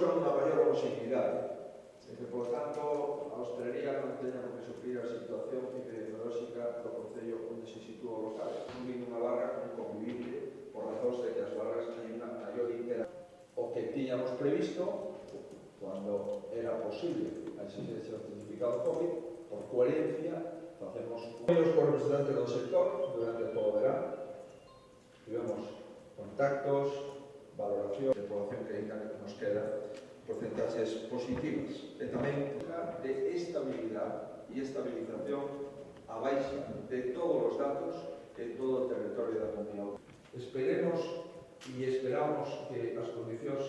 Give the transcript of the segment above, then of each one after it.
buscan unha maior homoxeneidade, e que, por tanto, a hostelería non teña por que sufrir a situación epidemiolóxica do concello onde se sitúa o local, non vindo unha barra inconvivible por razóns de que as barras teñen unha maior interacción. O que tiñamos previsto, cando era posible a existencia do certificado COVID, por coherencia, facemos convenios con representantes do sector durante todo o verano. Tivemos contactos, valoración de población que ainda nos queda porcentaxes positivas. E tamén de estabilidade e estabilización a baixa de todos os datos en todo o territorio da comunidade. Esperemos e esperamos que as condicións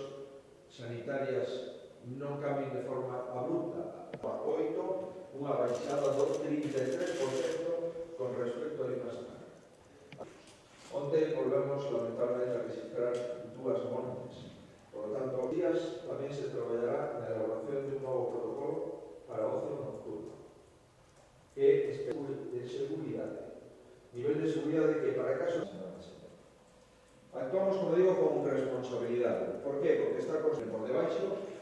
sanitarias non cambien de forma abrupta. A 8, unha baixada do 33% con respecto a esta semana. Onte volvemos lamentablemente a registrar 2 mortes. Por lo tanto, días tamén se traballará na elaboración de un novo protocolo para o ocio nocturno. Que é de seguridade. Nivel de seguridade que para casos actuamos, como digo, con responsabilidade. Por qué? Porque está por debaixo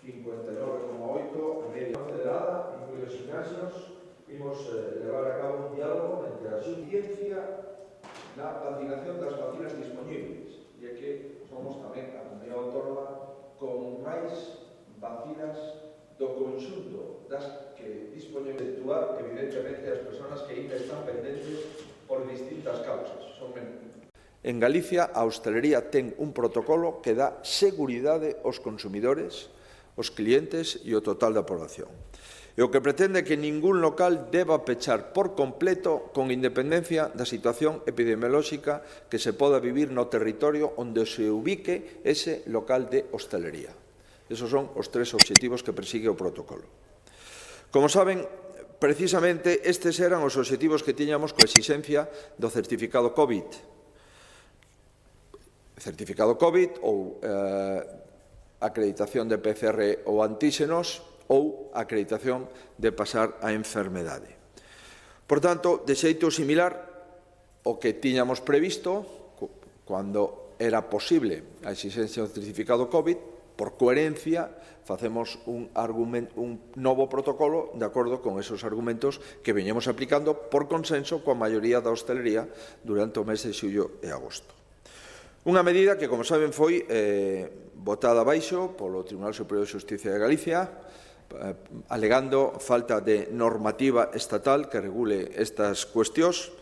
59,8 a media acelerada, incluídos gimnasios. Vimos levar a cabo un diálogo entre a ciencia na vacinación das vacinas disponibles, e que somos tamén a comunidade autónoma con máis vacinas do conxunto das que dispoñen de actuar, evidentemente, as persoas que ainda están pendentes por distintas causas. Son menos. En Galicia, a hostelería ten un protocolo que dá seguridade aos consumidores, aos clientes e ao total da población. E o que pretende é que ningún local deba pechar por completo con independencia da situación epidemiolóxica que se poda vivir no territorio onde se ubique ese local de hostelería. Esos son os 3 obxectivos que persigue o protocolo. Como saben, precisamente estes eran os obxectivos que tiñamos coa exigencia do certificado COVID. Certificado COVID ou acreditación de PCR ou antíxenos ou acreditación de pasar a enfermedade. Por tanto, de xeito similar o que tiñamos previsto cando era posible a exigencia do certificado COVID, por coherencia, facemos un novo protocolo de acordo con esos argumentos que veñemos aplicando por consenso coa maioría da hostelería durante o mes de xullo e agosto. Unha medida que, como saben, foi botada abaixo polo Tribunal Superior de Xusticia de Galicia, alegando falta de normativa estatal que regule estas cuestións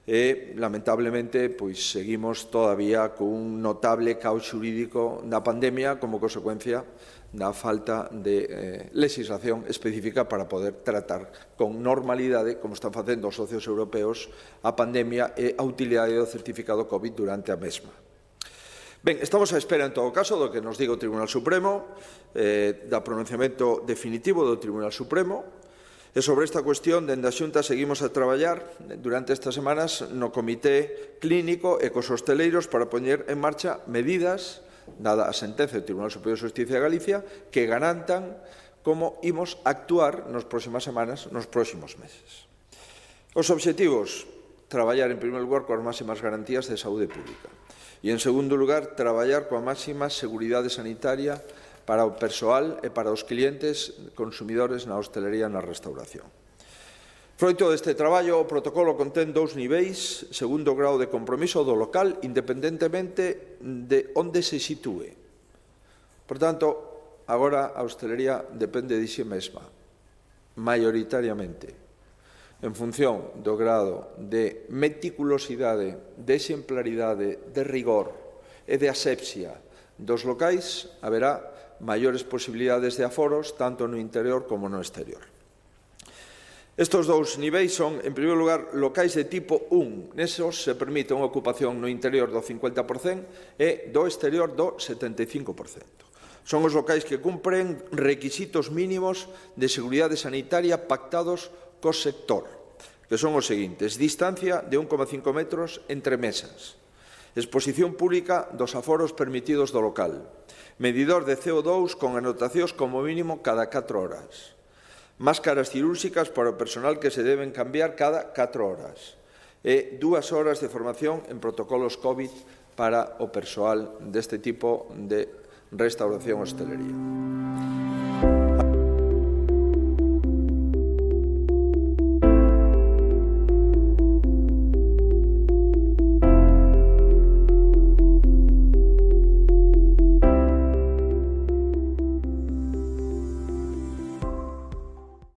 e, lamentablemente, seguimos todavía cun notable caos xurídico da pandemia como consecuencia da falta de legislación específica para poder tratar con normalidade, como están facendo os socios europeos, a pandemia e a utilidade do certificado COVID durante a mesma. Ben, estamos á espera, en todo caso, do que nos diga o Tribunal Supremo, da pronunciamento definitivo do Tribunal Supremo, e sobre esta cuestión, dende a Xunta, seguimos a traballar durante estas semanas no Comité Clínico e cos hosteleiros para poñer en marcha medidas, dada a sentencia do Tribunal Superior de Xusticia de Galicia, que garantan como imos actuar nas próximas semanas, nos próximos meses. Os obxectivos: traballar, en primeiro lugar, coas máximas garantías de saúde pública. E, en segundo lugar, traballar coa máxima seguridade sanitaria para o persoal e para os clientes consumidores na hostelería e na restauración. Froito deste traballo, o protocolo contén 2 niveis, segundo grau de compromiso do local, independentemente de onde se sitúe. Por tanto, agora a hostelería depende de si mesma, maioritariamente, en función do grado de meticulosidade, de exemplaridade, de rigor e de asepsia dos locais, haberá maiores posibilidades de aforos, tanto no interior como no exterior. Estes 2 niveis son, en primeiro lugar, locais de tipo 1. Nesos se permite unha ocupación no interior do 50% e do exterior do 75%. Son os locais que cumpren requisitos mínimos de seguridade sanitaria pactados co sector, que son os seguintes: distancia de 1,5 metros entre mesas, exposición pública dos aforos permitidos do local, medidor de CO2 con anotacións como mínimo cada 4 horas, máscaras cirúrxicas para o personal que se deben cambiar cada 4 horas e 2 horas de formación en protocolos COVID para o persoal deste tipo de restauración e hostelería.